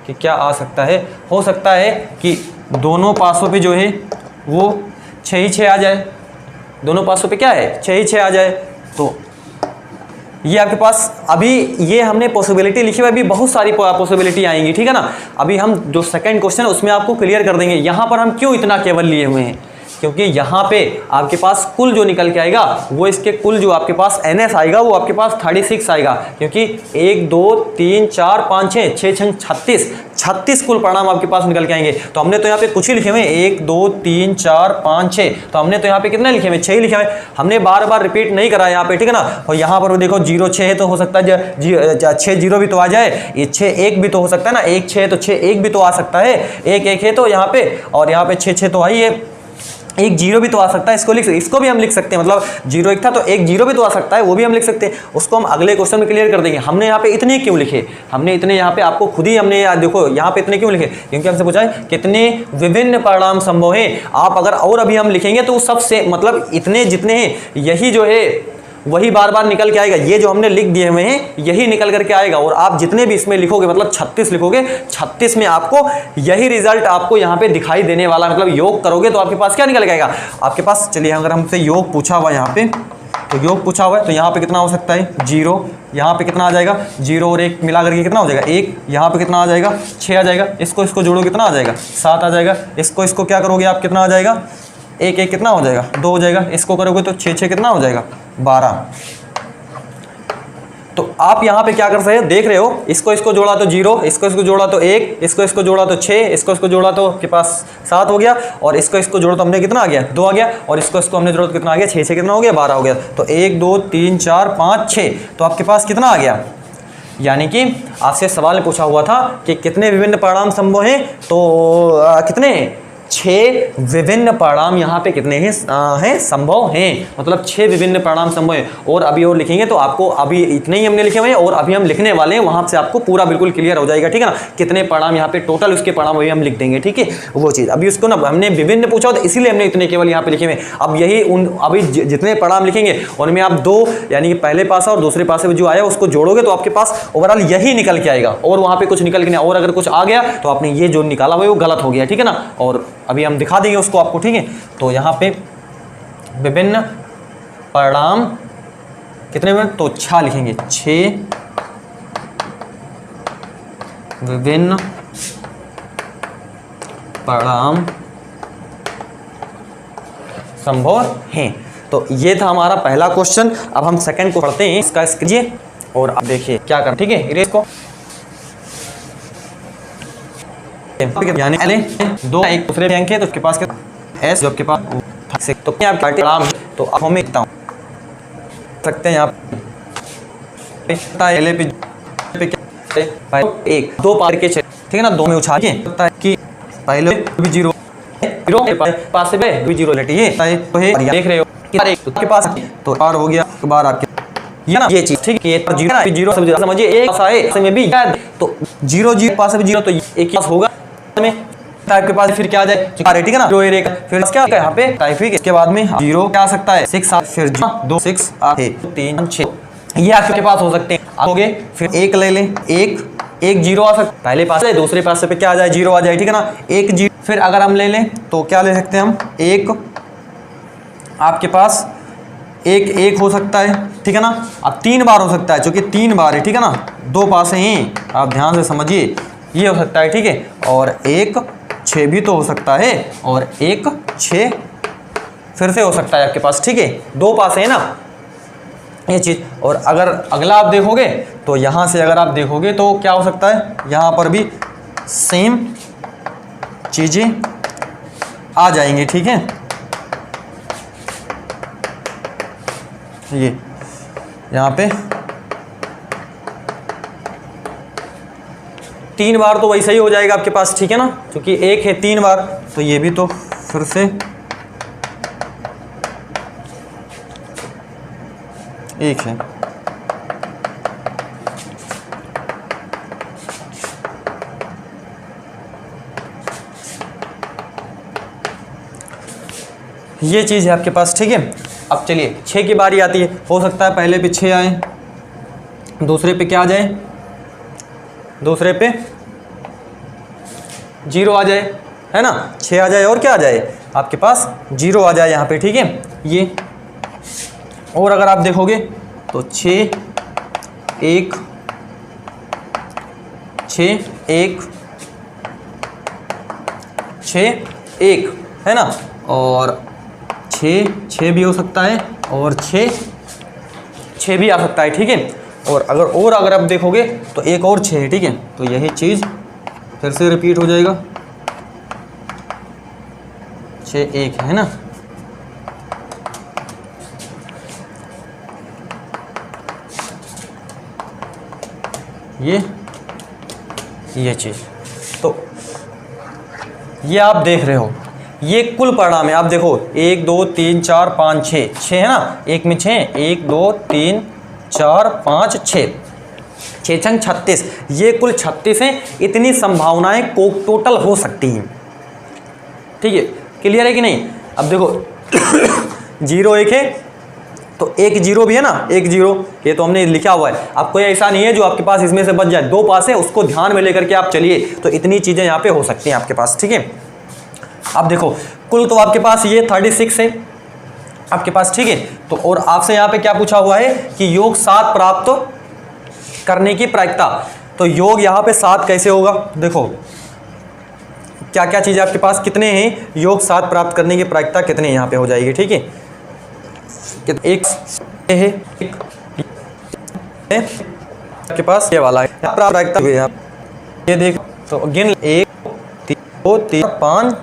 कि क्या आ सकता है, हो सकता है कि दोनों पासों पे जो है वो 6 ही 6 आ जाए, दोनों पासों पे क्या है, 6 ही 6 आ जाए। तो ये आपके पास अभी ये हमने पॉसिबिलिटी लिखी हुई, अभी बहुत सारी पॉसिबिलिटी आएंगी, ठीक है ना। अभी हम जो सेकंड क्वेश्चन है उसमें आपको क्लियर कर देंगे। यहाँ पर हम क्यों इतना केवल लिए हुए हैं, क्योंकि यहाँ पे आपके पास कुल जो निकल के आएगा वो इसके कुल जो आपके पास NS आएगा वो आपके पास 36 आएगा, क्योंकि 1 2 3 4 5 6 6 6 36 कुल परिणाम आपके पास निकल के आएंगे। तो हमने तो यहाँ पे कुछ ही लिखे हुए, 1 2 3 4 5 6, तो हमने तो यहाँ पे कितने लिखे हुए, 6 ही लिखे हुए। हमने बार बार रिपीट नहीं करा यहाँ पे, ठीक है ना। और यहाँ पर देखो 0 6 है तो हो सकता है 6 0 भी तो आ जाए, ये 6 1 भी तो हो सकता है ना, 1 6 है तो 6 1 भी तो आ सकता है, 1 1 है तो यहाँ पे, और यहाँ पे 6 6 तो आई है, 1 0 भी तो आ सकता है, इसको भी हम लिख सकते हैं, मतलब 0 1 था तो 1 0 भी तो आ सकता है, वो भी हम लिख सकते हैं। उसको हम अगले क्वेश्चन में क्लियर कर देंगे। हमने यहाँ पे इतने क्यों लिखे, हमने इतने यहाँ पे आपको खुद ही हमने देखो यहाँ पे इतने क्यों लिखे, क्योंकि हमसे पूछा है कितने विभिन्न परिणाम संभव हैं। आप अगर और अभी हम लिखेंगे तो सबसे मतलब इतने जितने हैं यही जो है वही बार बार निकल के आएगा। ये जो हमने लिख दिए हुए हैं यही निकल करके आएगा, और आप जितने भी इसमें लिखोगे मतलब 36 लिखोगे, 36 में आपको यही रिजल्ट आपको यहाँ पे दिखाई देने वाला, मतलब योग करोगे तो आपके पास क्या निकल के आएगा आपके पास। चलिए अगर हमसे योग पूछा हुआ यहाँ पे, तो योग पूछा हुआ है तो यहाँ पे कितना हो सकता है, 0, यहाँ पे कितना आ जाएगा, 0 और 1 मिला करके कितना हो जाएगा 1, यहाँ पे कितना आ जाएगा 6 आ जाएगा, इसको जोड़ो कितना आ जाएगा 7 आ जाएगा, इसको क्या करोगे आप कितना आ जाएगा 1 1 कितना हो जाएगा 2 हो जाएगा, इसको करोगे तो 6 6 कितना हो जाएगा 12। तो आप यहाँ पे क्या कर सकते हैं, देख रहे हो, इसको जोड़ा तो 0, इसको जोड़ा तो 1, इसको जोड़ा तो 6, इसको जोड़ा तो के पास 7 हो गया, और इसको जोड़ा तो हमने कितना आ गया 2 आ गया, और इसको हमने जोड़ा तो कितना आ गया 6 6 कितना हो गया 12 हो गया। तो 1 2 3 4 5 6, तो आपके पास कितना आ गया, यानी कि आपसे सवाल पूछा हुआ था कि कितने विभिन्न परिणाम संभव हैं, तो कितने 6 विभिन्न परिणाम यहाँ पे कितने हैं संभव हैं, मतलब 6 विभिन्न परिणाम संभव हैं। और अभी और लिखेंगे तो आपको अभी इतने ही हमने लिखे हुए हैं, और अभी हम लिखने वाले हैं, वहाँ से आपको पूरा बिल्कुल क्लियर हो जाएगा, ठीक है ना। कितने परिणाम यहाँ पे टोटल उसके परिणाम वही हम लिख देंगे, ठीक है वो चीज़। अभी उसको ना हमने विभिन्न पूछा तो इसीलिए हमने इतने केवल यहाँ पे लिखे हुए। अब यही अभी जितने परिणाम लिखेंगे उनमें आप 2 यानी कि पहले पासा और दूसरे पासे जो आया उसको जोड़ोगे तो आपके पास ओवरऑल यही निकल के आएगा, और वहाँ पे कुछ निकल के नहीं, और अगर कुछ आ गया तो आपने ये जो निकाला हुआ वो गलत हो गया, ठीक है ना। और अभी हम दिखा देंगे उसको आपको, ठीक है। तो यहाँ पे विभिन्न परिणाम कितने में, तो 6 लिखेंगे, 6 विभिन्न परिणाम संभव हैं। तो ये था हमारा पहला क्वेश्चन। अब हम सेकंड को पढ़ते हैं, इसका कीजिए और अब देखिए क्या करना। ठीक है, इरेज को यानी पहले दो एक दूसरे बैंक है तो उसके पास एस जो आपके पास तो क्या परिणाम है, तो अब हमें लिखता हूँ सकते हैं यहाँ पहले पे एक दो पार के ठीक है ना, दो में उछाल के कि पहले भी जीरो पास से भी जीरो लेटी है तो है देख रहे हो के पास तो बार हो गया तो बार आपके ये ना ये चीज ठीक है, जीरो जीरो समझिए एक पास आए इसमें भी तो जीरो जीरो पास भी जीरो तो एक पास होगा में टाइप के पास फिर क्या आ जाए ठीक है ना, जो एक फिर क्या यहाँ पे टाइपिक इसके बाद में जीरो क्या आ सकता है 6 7 फिर 2 6 8 3 6 ये आपके पास हो सकते हैं। आओगे फिर एक ले लें, एक जीरो आ सकता है पहले पास से, दूसरे पास से पे क्या आ जाए जीरो आ जाए ठीक है ना, एक जीरो। फिर अगर हम ले लें तो क्या ले सकते हैं हम, एक आपके पास एक हो सकता है ठीक है ना, अब 3 बार हो सकता है क्योंकि 3 बार है ठीक है ना, 2 पास हैं आप ध्यान से समझिए, ये हो सकता है ठीक है, और 1 6 भी तो हो सकता है और 1 6 फिर से हो सकता है आपके पास ठीक है, 2 पास है ना ये चीज़। और अगर अगला आप देखोगे तो यहाँ से अगर आप देखोगे तो क्या हो सकता है, यहाँ पर भी सेम चीज़ें आ जाएंगी ठीक है। ये यहाँ पे 3 बार तो वैसा ही हो जाएगा आपके पास ठीक है ना, क्योंकि 1 है 3 बार तो ये भी तो फिर से एक है। ये चीज़ है आपके पास ठीक है। अब चलिए 6 की बारी आती है, हो सकता है पहले पे 6 आए, दूसरे पे क्या आ जाए, दूसरे पे 0 आ जाए है ना, 6 आ जाए और क्या आ जाए आपके पास 0 आ जाए यहाँ पे ठीक है ये। और अगर आप देखोगे तो 6 1 6 1 6 1 है ना, और 6 भी हो सकता है और 6 भी आ सकता है ठीक है। और अगर आप देखोगे तो एक और 6 है ठीक है, तो यही चीज़ फिर से रिपीट हो जाएगा, 6 1 है ना। ये चीज़ तो ये आप देख रहे हो, ये कुल परिणाम है। आप देखो 1 2 3 4 5 6 है ना, एक में 6 1 2 3 4 5 6 6 छंग 36, ये कुल 36 हैं। इतनी संभावनाएं टोटल हो सकती हैं ठीक है, क्लियर है कि नहीं। अब देखो 0 1 है तो 1 0 भी है ना, 1 0 ये तो हमने लिखा हुआ है। अब कोई ऐसा नहीं है जो आपके पास इसमें से बच जाए, 2 पास है उसको ध्यान में लेकर के आप चलिए, तो इतनी चीज़ें यहाँ पे हो सकती हैं आपके पास ठीक है। अब देखो कुल तो आपके पास ये 36 है आपके पास ठीक है। तो और आपसे यहाँ पे क्या पूछा हुआ है कि योग 7 प्राप्त करने की प्रायिकता, तो योग यहाँ पे 7 कैसे होगा, देखो क्या क्या चीज़ें आपके पास कितने हैं, योग 7 प्राप्त करने की प्रायिकता कितने यहाँ पे हो जाएगी ठीक है। एक है आपके पास ये वाला है प्रायिकता, ये देख तो गिन 1 2 3 5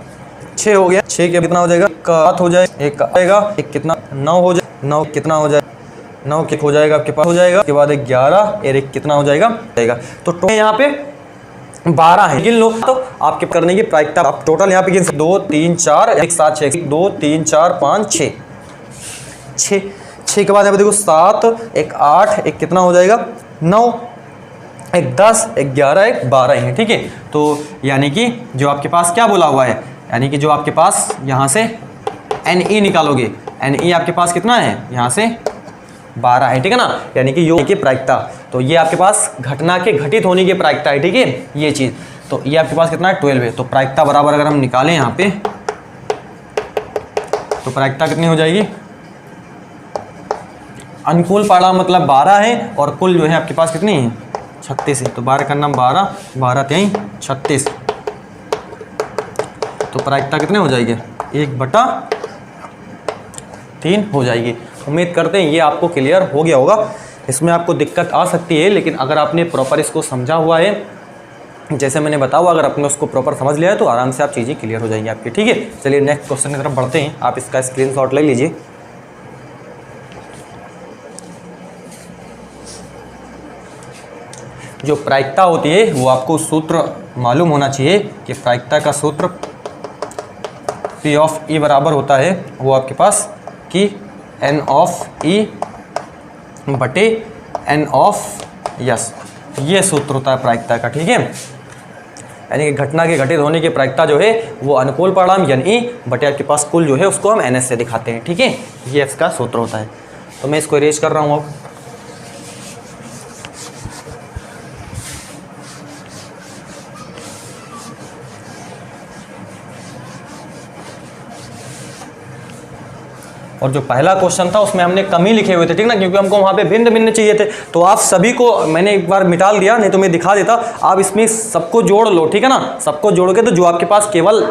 6 हो गया, 6 के कितना हो जाएगा 7 हो जाए, 1 आएगा, 1 कितना 9 हो जाए, 9 कितना हो जाए 9 कितना हो जाएगा आपके पास हो जाएगा, उसके बाद 11 और 1 कितना हो जाएगा तो टोटल यहाँ पे 12 है। गिन लो तो आपके करने की प्रायिकता आप टोटल यहाँ पे गिन 2 3 4 1 7 6 2 3 4 5 6 6 के बाद यहाँ पे देखो 7 1 8 1 कितना हो जाएगा 9 1 10 1 11 1 12 है ठीक है। तो यानी कि जो आपके पास क्या बोला हुआ है, यानी कि जो आपके पास यहाँ से NE निकालोगे, NE आपके पास कितना है यहाँ से 12 है ठीक है ना, यानी कि योग की प्रायिकता, तो ये आपके पास घटना के घटित होने की प्रायिकता है ठीक है ये चीज़। तो ये आपके पास कितना है 12 है, तो प्रायिकता बराबर अगर हम निकालें यहाँ पे तो प्रायिकता कितनी हो जाएगी, अनुकूल परिणाम मतलब 12 है और कुल जो है आपके पास कितनी है 36 है, तो 12 का नाम 12, 12 3 36, तो प्रायिकता कितने हो जाएगी? 1/3 हो जाएगी। उम्मीद करते हैं ये आपको क्लियर हो गया होगा। इसमें आपको दिक्कत आ सकती है, लेकिन अगर आपने प्रॉपर इसको समझा हुआ है, जैसे मैंने बताया, अगर आपने उसको प्रॉपर समझ लिया है तो आराम से आप चीज़ें क्लियर हो जाएंगी आपकी। ठीक है, चलिए नेक्स्ट क्वेश्चन की तरफ बढ़ते हैं। आप इसका स्क्रीनशॉट ले लीजिए। जो प्रायिकता होती है वो आपको सूत्र मालूम होना चाहिए कि प्रायिकता का सूत्र P ऑफ E बराबर होता है वो आपके पास कि N ऑफ E बटे N ऑफ S, ये सूत्र होता है प्रायिकता का। ठीक है, यानी कि घटना के घटित होने की प्रायिकता जो है वो अनुकूल परिणाम यानी E बटे आपके पास कुल जो है उसको हम NS से दिखाते हैं। ठीक है, ये इसका सूत्र होता है। तो मैं इसको इरेज कर रहा हूँ अब। और जो पहला क्वेश्चन था उसमें हमने कम ही लिखे हुए थे, ठीक ना, क्योंकि हमको वहाँ पे भिन्न भिन्न चाहिए थे। तो आप सभी को मैंने एक बार मिटा दिया, नहीं तो मैं दिखा देता। आप इसमें सबको जोड़ लो, ठीक है ना, सबको जोड़ के तो जो आपके पास केवल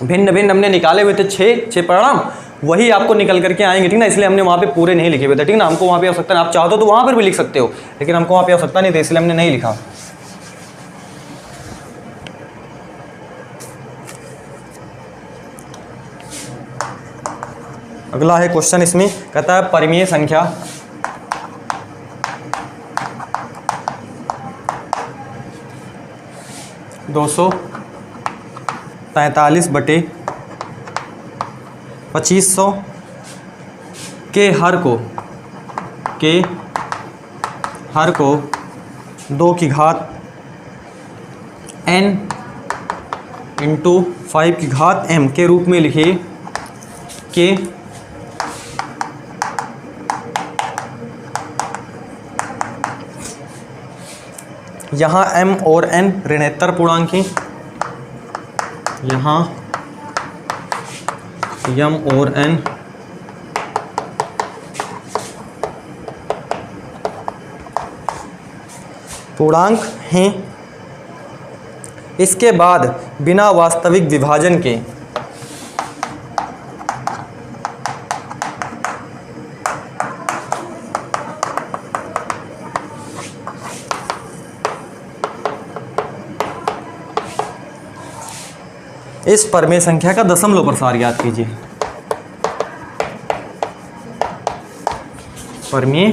भिन्न भिन्न हमने निकाले हुए थे 6 परिणाम, वही आपको निकल करके आएंगे। ठीक ना, इसलिए हमने वहाँ पे पूरे नहीं लिखे हुए थे। ठीक ना, हमको वहाँ पे आवश्यकता नहीं, आप चाहो तो वहाँ पर भी लिख सकते हो, लेकिन हमको वहाँ पे आवश्यकता नहीं थी, इसलिए हमने नहीं लिखा। अगला है क्वेश्चन, इसमें कहता है परिमेय संख्या (243 बटे 2500) के हर को 2 की घात n इंटू 5 की घात m के रूप में लिखिए के यहाँ m और n ऋणोत्तर पूर्णांक हैं, यहाँ m और n पूर्णांक हैं। इसके बाद बिना वास्तविक विभाजन के इस परिमेय संख्या का दशमलव प्रसार ज्ञात कीजिए। परिमेय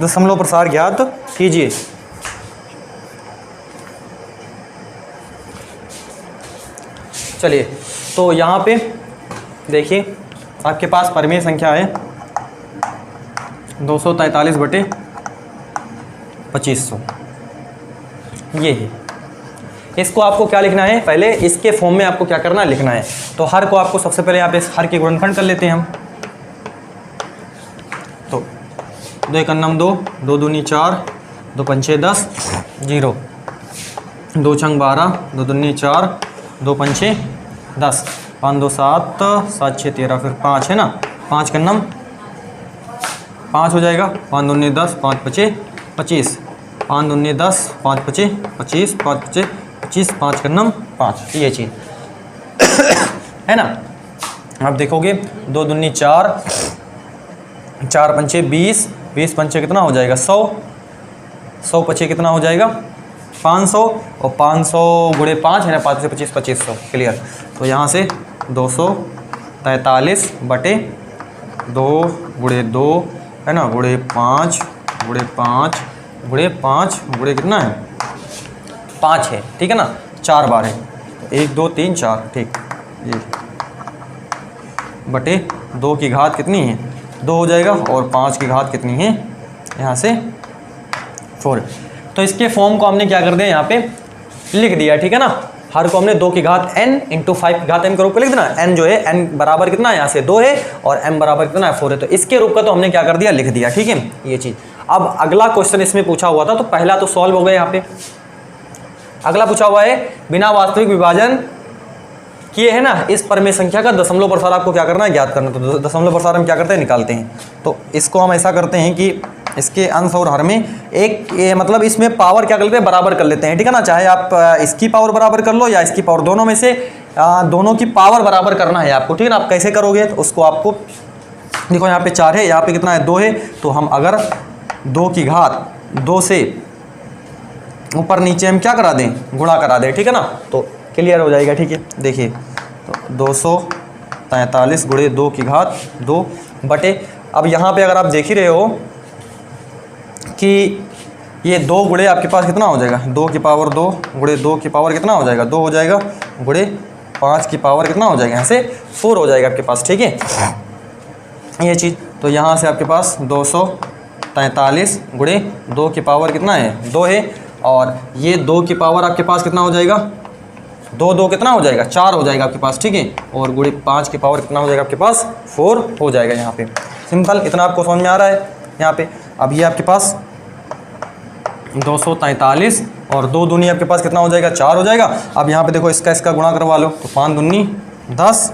दशमलव प्रसार ज्ञात कीजिए। चलिए, तो यहाँ पे देखिए आपके पास परिमेय संख्या है 243 बटे 2500, ये है। इसको आपको क्या लिखना है, पहले इसके फॉर्म में आपको क्या करना है, लिखना है। तो हर को आपको सबसे पहले यहाँ पे इस हर के गुणनखंड कर लेते हैं हम। तो 2 एक अन्नम 2, 2 दूनी 4, 2 पंचे 10, 0, 2 छंग 12, 2 दूनी 4, 2 पंचे 10, 5 2 7, 7 6 13, फिर 5 है ना, 5 का नम 5 हो जाएगा, 5 दूनी 10, 5 पचे 25, 5 दूनी 10, 5 पचे 25, 5 पचे 25, 5 का नम 5, ये चीज़ है ना। आप देखोगे 2 दूनी 4, 4 पंचे 20, 20 पंचे कितना हो जाएगा 100, 100 पचे कितना हो जाएगा 500, और 500 गुणे 5 है ना, 5 से 25 2500, क्लियर। तो यहाँ से 243 बटे 2 गुणे 2 है ना, गुणे 5 गुणे 5 गुणे 5 गुणे कितना है 5 है, ठीक है ना, 4 बार है, 1 2 3 4, ठीक, ये बटे 2 की घात कितनी है 2 हो जाएगा, और 5 की घात कितनी है यहाँ से 4। तो इसके फॉर्म को हमने क्या कर दिया, यहाँ पे लिख दिया, ठीक है ना। हर को हमने 2 की घात n इंटू 5 की घात m के रूप में लिख देना। n जो है n बराबर कितना है यहाँ से 2 है, और m बराबर कितना है 4 है। तो इसके रूप का तो हमने क्या कर दिया, लिख दिया, ठीक है। ये चीज़ अब अगला क्वेश्चन इसमें पूछा हुआ था, तो पहला तो सॉल्व हो गया यहाँ पे। अगला पूछा हुआ है बिना वास्तविक विभाजन किए है ना इस परिमेय संख्या का दशमलव प्रसार आपको क्या करना है, ज्ञात करना। तो दशमलव प्रसार हम क्या करते हैं, निकालते हैं। तो इसको हम ऐसा करते हैं कि इसके अंश और हर में मतलब इसमें पावर क्या कर लेते हैं, बराबर कर लेते हैं, ठीक है ना। चाहे आप इसकी पावर बराबर कर लो या इसकी पावर, दोनों में से दोनों की पावर बराबर करना है आपको, ठीक है ना। आप कैसे करोगे, तो उसको आपको देखो यहाँ पे 4 है, यहाँ पे कितना है, 2 है। तो हम अगर 2 की घात 2 से ऊपर नीचे हम क्या करा दें, गुणा करा दें, ठीक है ना, तो क्लियर हो जाएगा। ठीक है, देखिए तो 243 गुणे 2 की घात 2 बटे, अब यहाँ पे अगर आप देख ही रहे हो कि ये 2 गुणे आपके पास कितना हो जाएगा, 2 की पावर 2 गुणे 2 की पावर कितना हो जाएगा, 2 हो जाएगा, गुणे 5 की पावर कितना हो जाएगा, यहाँ से 4 हो जाएगा आपके पास, ठीक है ये चीज़। तो यहाँ से आपके पास 243 गुणे 2 की पावर कितना है, 2 है, और ये 2 की पावर आपके पास कितना हो जाएगा, 2 कितना हो जाएगा, 4 हो जाएगा आपके पास, ठीक है, और गुणे 5 की पावर कितना हो जाएगा आपके पास, 4 हो जाएगा यहाँ पे। सिंपल, इतना आपको समझ में आ रहा है यहाँ पे। अब ये आपके पास 243 और 2 दूनी आपके पास कितना हो जाएगा, 4 हो जाएगा। अब यहाँ पे देखो इसका गुणा करवा लो, तो 5 दूनी 10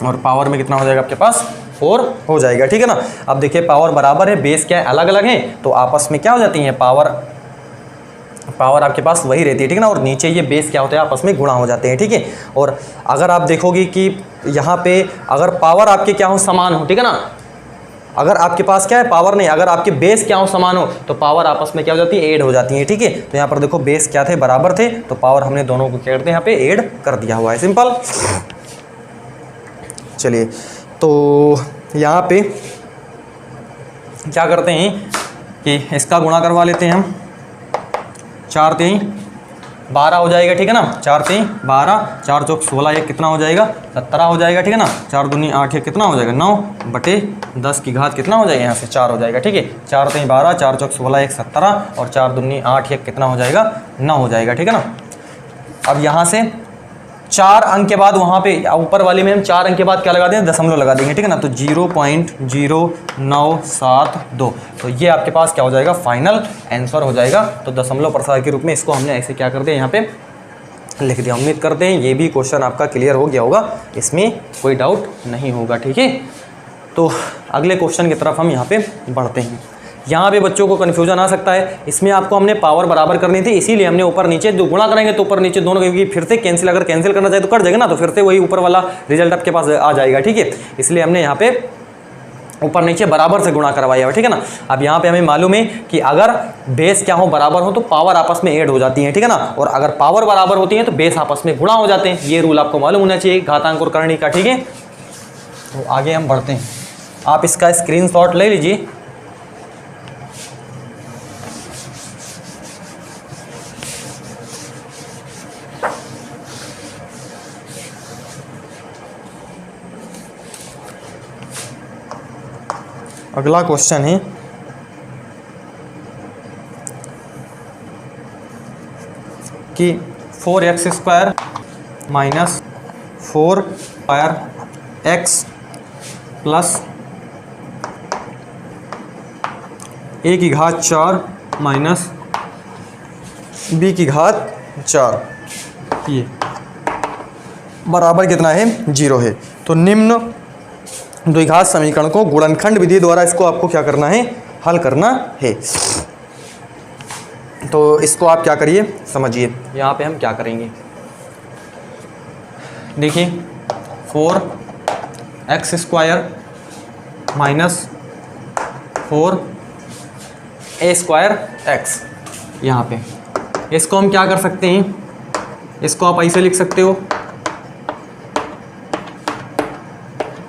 और पावर में कितना हो जाएगा आपके पास, 4 हो जाएगा, ठीक है ना। अब देखिए पावर बराबर है, बेस क्या है, अलग अलग है, तो आपस में क्या हो जाती है, पावर आपके पास वही रहती है, ठीक है ना। और नीचे ये बेस क्या होता है, आपस में गुणा हो जाते हैं, ठीक है। और अगर आप देखोगे कि यहाँ पे अगर पावर आपके क्या हो, समान हो, ठीक है ना, अगर आपके पास क्या है, पावर नहीं, अगर आपके बेस क्या हो, समान हो, तो पावर आपस में क्या हो जाती है, ऐड हो जाती है, ठीक है। तो यहाँ पर देखो बेस क्या थे, बराबर थे, तो पावर हमने दोनों को क्या करते हैं, यहाँ पे ऐड कर दिया हुआ है, सिंपल। चलिए, तो यहाँ पे क्या करते हैं कि इसका गुणा करवा लेते हैं हम, 4 3 12 हो जाएगा, ठीक है ना, 4 3 12, 4 चौक 16, एक कितना हो जाएगा, 17 हो जाएगा, ठीक है ना। 4 दूनी 8, एक कितना हो जाएगा, 9 बटे 10 की घात कितना हो जाएगा, यहाँ से 4 हो जाएगा, ठीक है। 4 3 12, 4 चौक 16, एक 17, और 4 दूनी 8, एक कितना हो जाएगा, 9 हो जाएगा, ठीक है ना। अब यहाँ से 4 अंक के बाद वहाँ पे ऊपर वाले में हम 4 अंक के बाद क्या लगा देंगे, दशमलव लगा देंगे, ठीक है ना। तो 0.0972, तो ये आपके पास क्या हो जाएगा, फाइनल आंसर हो जाएगा। तो दशमलव प्रसार के रूप में इसको हमने ऐसे क्या कर दिया, यहाँ पे लिख दिया। उम्मीद करते हैं ये भी क्वेश्चन आपका क्लियर हो गया होगा, इसमें कोई डाउट नहीं होगा, ठीक है। तो अगले क्वेश्चन की तरफ हम यहाँ पे बढ़ते हैं। यहाँ पे बच्चों को कन्फ्यूजन आ सकता है, इसमें आपको हमने पावर बराबर करनी थी, इसीलिए हमने ऊपर नीचे जो गुणा करेंगे तो ऊपर नीचे दोनों, क्योंकि फिर से कैंसिल, अगर कैंसिल करना चाहे तो कर देगा ना, तो फिर से वही ऊपर वाला रिजल्ट आपके पास आ जाएगा, ठीक है। इसलिए हमने यहाँ पे ऊपर नीचे बराबर से गुणा करवाया, ठीक है ना। अब यहाँ पे हमें मालूम है कि अगर बेस क्या हो, बराबर हो, तो पावर आपस में ऐड हो जाती है, ठीक है ना। और अगर पावर बराबर होती है तो बेस आपस में गुणा हो जाते हैं। ये रूल आपको मालूम होना चाहिए घातांक और करणी का, ठीक है। तो आगे हम बढ़ते हैं, आप इसका स्क्रीनशॉट ले लीजिए। अगला क्वेश्चन है कि 4x² minus 4x plus a की घात 4 माइनस b की घात 4 ये बराबर कितना है, 0 है। तो निम्न द्विघात समीकरण को गुणनखंड विधि द्वारा इसको आपको क्या करना है, हल करना है। तो इसको आप क्या करिए, समझिए। यहाँ पे हम क्या करेंगे, देखिए 4x² माइनस 4a²x, यहाँ पे इसको हम क्या कर सकते हैं, इसको आप ऐसे लिख सकते हो,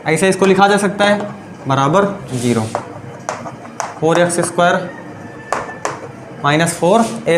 ऐसे इसको लिखा जा सकता है, बराबर 0। 4x² minus 4a²